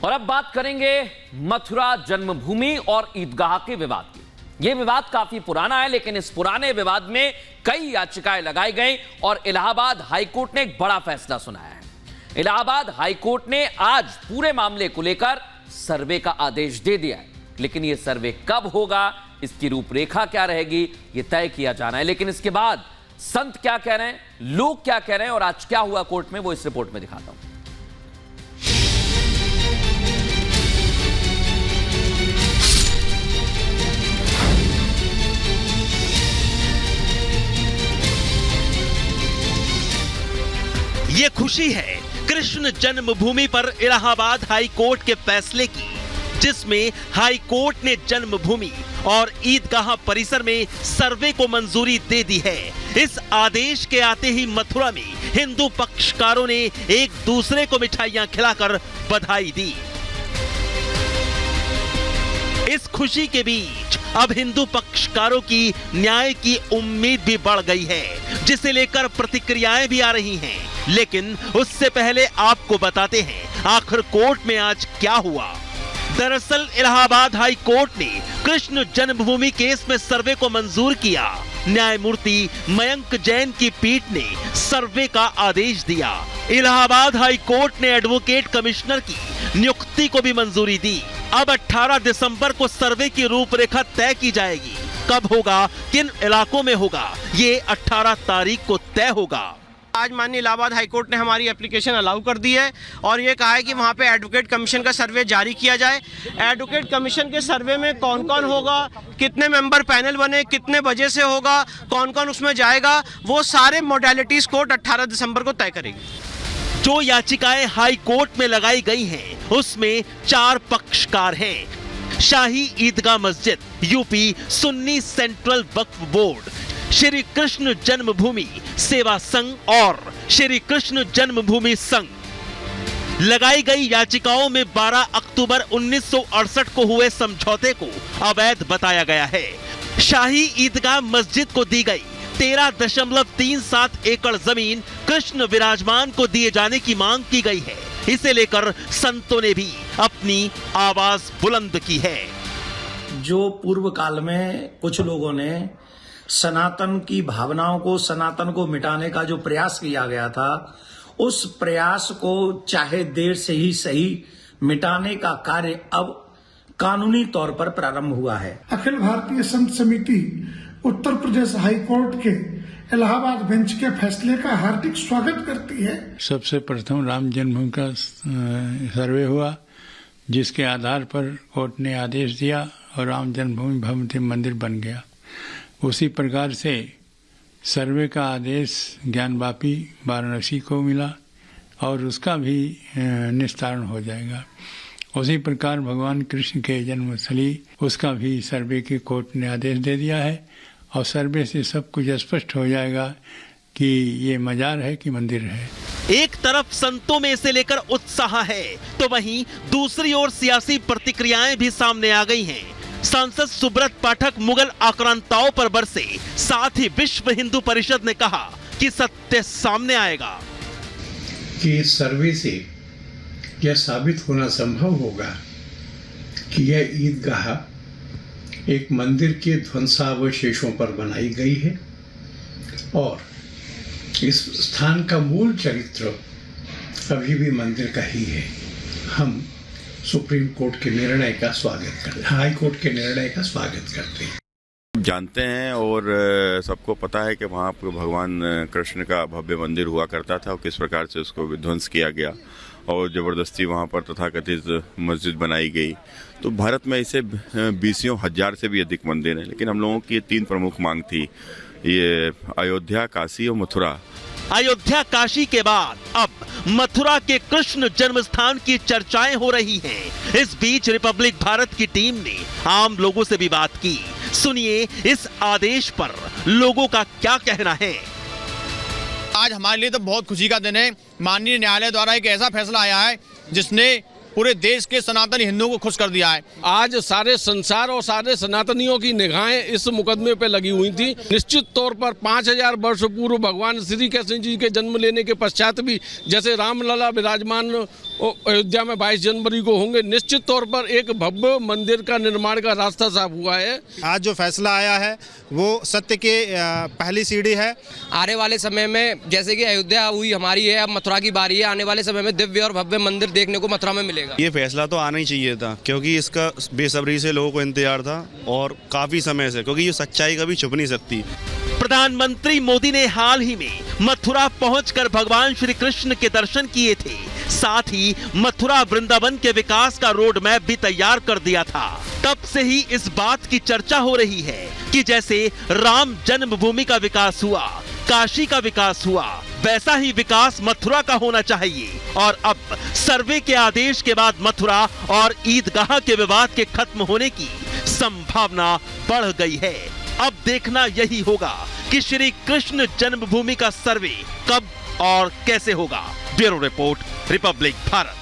और अब बात करेंगे मथुरा जन्मभूमि और ईदगाह के विवाद की। यह विवाद काफी पुराना है, लेकिन इस पुराने विवाद में कई याचिकाएं लगाई गई और इलाहाबाद हाईकोर्ट ने एक बड़ा फैसला सुनाया है। इलाहाबाद हाईकोर्ट ने आज पूरे मामले को लेकर सर्वे का आदेश दे दिया है, लेकिन यह सर्वे कब होगा, इसकी रूपरेखा क्या रहेगी, यह तय किया जाना है। लेकिन इसके बाद संत क्या कह रहे हैं, लोग क्या कह रहे हैं और आज क्या हुआ कोर्ट में, वो इस रिपोर्ट में दिखाता हूं। ये खुशी है कृष्ण जन्मभूमि पर इलाहाबाद हाई कोर्ट के फैसले की, जिसमें हाई कोर्ट ने जन्मभूमि और ईदगाह परिसर में सर्वे को मंजूरी दे दी है। इस आदेश के आते ही मथुरा में हिंदू पक्षकारों ने एक दूसरे को मिठाइयां खिलाकर बधाई दी। इस खुशी के बीच अब हिंदू पक्षकारों की न्याय की उम्मीद भी बढ़ गई है, जिसे लेकर प्रतिक्रियाएं भी आ रही हैं। लेकिन उससे पहले आपको बताते हैं आखिर कोर्ट में आज क्या हुआ। दरअसल इलाहाबाद हाई कोर्ट ने कृष्ण जन्मभूमि केस में सर्वे को मंजूर किया। न्यायमूर्ति मयंक जैन की पीठ ने सर्वे का आदेश दिया। इलाहाबाद हाई कोर्ट ने एडवोकेट कमिश्नर की नियुक्ति को भी मंजूरी दी। अब 18 दिसंबर को सर्वे की रूपरेखा तय की जाएगी। कब होगा, किन इलाकों में होगा, ये 18 तारीख को तय होगा। आज माननीय इलाहाबाद हाईकोर्ट ने हमारी एप्लीकेशन अलाउ कर दी है और ये कहा है कि वहाँ पे एडवोकेट कमीशन का सर्वे जारी किया जाए। एडवोकेट कमीशन के सर्वे में कौन कौन होगा, कितने मेंबर पैनल बने, कितने बजे से होगा, कौन कौन उसमें जाएगा, वो सारे मोडेलिटीज कोर्ट 18 दिसंबर को तय करेगी। जो याचिकाएं हाई कोर्ट में लगाई गई हैं, उसमें 4 पक्षकार हैं। शाही ईदगाह मस्जिद, यूपी सुन्नी सेंट्रल वक्फ बोर्ड, श्री कृष्ण जन्मभूमि सेवा संघ और श्री कृष्ण जन्मभूमि संघ। लगाई गई याचिकाओं में 12 अक्टूबर 1968 को हुए समझौते को अवैध बताया गया है। शाही ईदगाह मस्जिद को दी गई 13.37 एकड़ जमीन कृष्ण विराजमान को दिए जाने की मांग की गई है। इसे लेकर संतों ने भी अपनी आवाज बुलंद की है। जो पूर्व काल में कुछ लोगों ने सनातन की भावनाओं को, सनातन को मिटाने का जो प्रयास किया गया था, उस प्रयास को चाहे देर से ही सही मिटाने का कार्य अब कानूनी तौर पर प्रारंभ हुआ है। अखिल भारतीय संत समिति उत्तर प्रदेश हाई कोर्ट के इलाहाबाद बेंच के फैसले का हार्दिक स्वागत करती है। सबसे प्रथम राम जन्मभूमि का सर्वे हुआ, जिसके आधार पर कोर्ट ने आदेश दिया और राम जन्मभूमि भव्य मंदिर बन गया। उसी प्रकार से सर्वे का आदेश ज्ञानवापी वाराणसी को मिला और उसका भी निस्तारण हो जाएगा। उसी प्रकार भगवान कृष्ण के जन्मस्थली, उसका भी सर्वे के कोर्ट ने आदेश दे दिया है और सर्वे से सब कुछ स्पष्ट हो जाएगा कि ये मजार है कि मंदिर है। एक तरफ संतों में इसे लेकर उत्साह है, तो वहीं दूसरी ओर सियासी प्रतिक्रियाएं भी सामने आ गई हैं। सांसद सुब्रत पाठक मुगल आक्रांताओं पर बरसे, साथ ही विश्व हिंदू परिषद ने कहा कि सत्य सामने आएगा। कि इस सर्वे से यह साबित होना संभव होगा कि यह ईदगाह एक मंदिर के ध्वंसावशेषों पर बनाई गई है और इस स्थान का मूल चरित्र अभी भी मंदिर का ही है। हम सुप्रीम कोर्ट के निर्णय का स्वागत करते हैं, हाई कोर्ट के निर्णय का स्वागत करते हैं। जानते हैं और सबको पता है कि वहाँ पर भगवान कृष्ण का भव्य मंदिर हुआ करता था और किस प्रकार से उसको विध्वंस किया गया और ज़बरदस्ती वहाँ पर तथाकथित मस्जिद बनाई गई। तो भारत में ऐसे 20 हजार से भी अधिक मंदिर हैं, लेकिन हम लोगों की 3 प्रमुख मांग थी, ये अयोध्या, काशी और मथुरा। अयोध्या काशी के बाद अब मथुरा के कृष्ण जन्मस्थान की चर्चाएं हो रही हैं। इस बीच रिपब्लिक भारत की टीम ने आम लोगों से भी बात की। सुनिए इस आदेश पर लोगों का क्या कहना है। आज हमारे लिए तो बहुत खुशी का दिन है। माननीय न्यायालय द्वारा एक ऐसा फैसला आया है जिसने पूरे देश के सनातनी हिंदुओं को खुश कर दिया है। आज सारे संसार और सारे सनातनियों की निगाहें इस मुकदमे पे लगी हुई थी। निश्चित तौर पर 5000 वर्ष पूर्व भगवान श्री कृष्ण जी के जन्म लेने के पश्चात भी जैसे रामलला विराजमान अयोध्या में 22 जनवरी को होंगे, निश्चित तौर पर एक भव्य मंदिर का निर्माण का रास्ता साफ हुआ है। आज जो फैसला आया है वो सत्य के पहली सीढ़ी है। आने वाले समय में जैसे कि अयोध्या हुई हमारी है, अब मथुरा की बारी है। आने वाले समय में दिव्य और भव्य मंदिर देखने को मथुरा में मिलेगा। ये फैसला तो आना ही चाहिए था, क्योंकि इसका बेसब्री से लोगों को इंतजार था और काफी समय से, क्योंकि ये सच्चाई कभी छुप नहीं सकती। प्रधानमंत्री मोदी ने हाल ही में मथुरा पहुंचकर भगवान श्री कृष्ण के दर्शन किए थे। साथ ही मथुरा वृंदावन के विकास का रोड मैप भी तैयार कर दिया था। तब से ही इस बात की चर्चा हो रही है कि जैसे राम जन्मभूमि का विकास हुआ, काशी का विकास हुआ, वैसा ही विकास मथुरा का होना चाहिए। और अब सर्वे के आदेश के बाद मथुरा और ईदगाह के विवाद के खत्म होने की संभावना बढ़ गई है। अब देखना यही होगा कि श्री कृष्ण जन्मभूमि का सर्वे कब और कैसे होगा। Bureau report, Republic Bharat.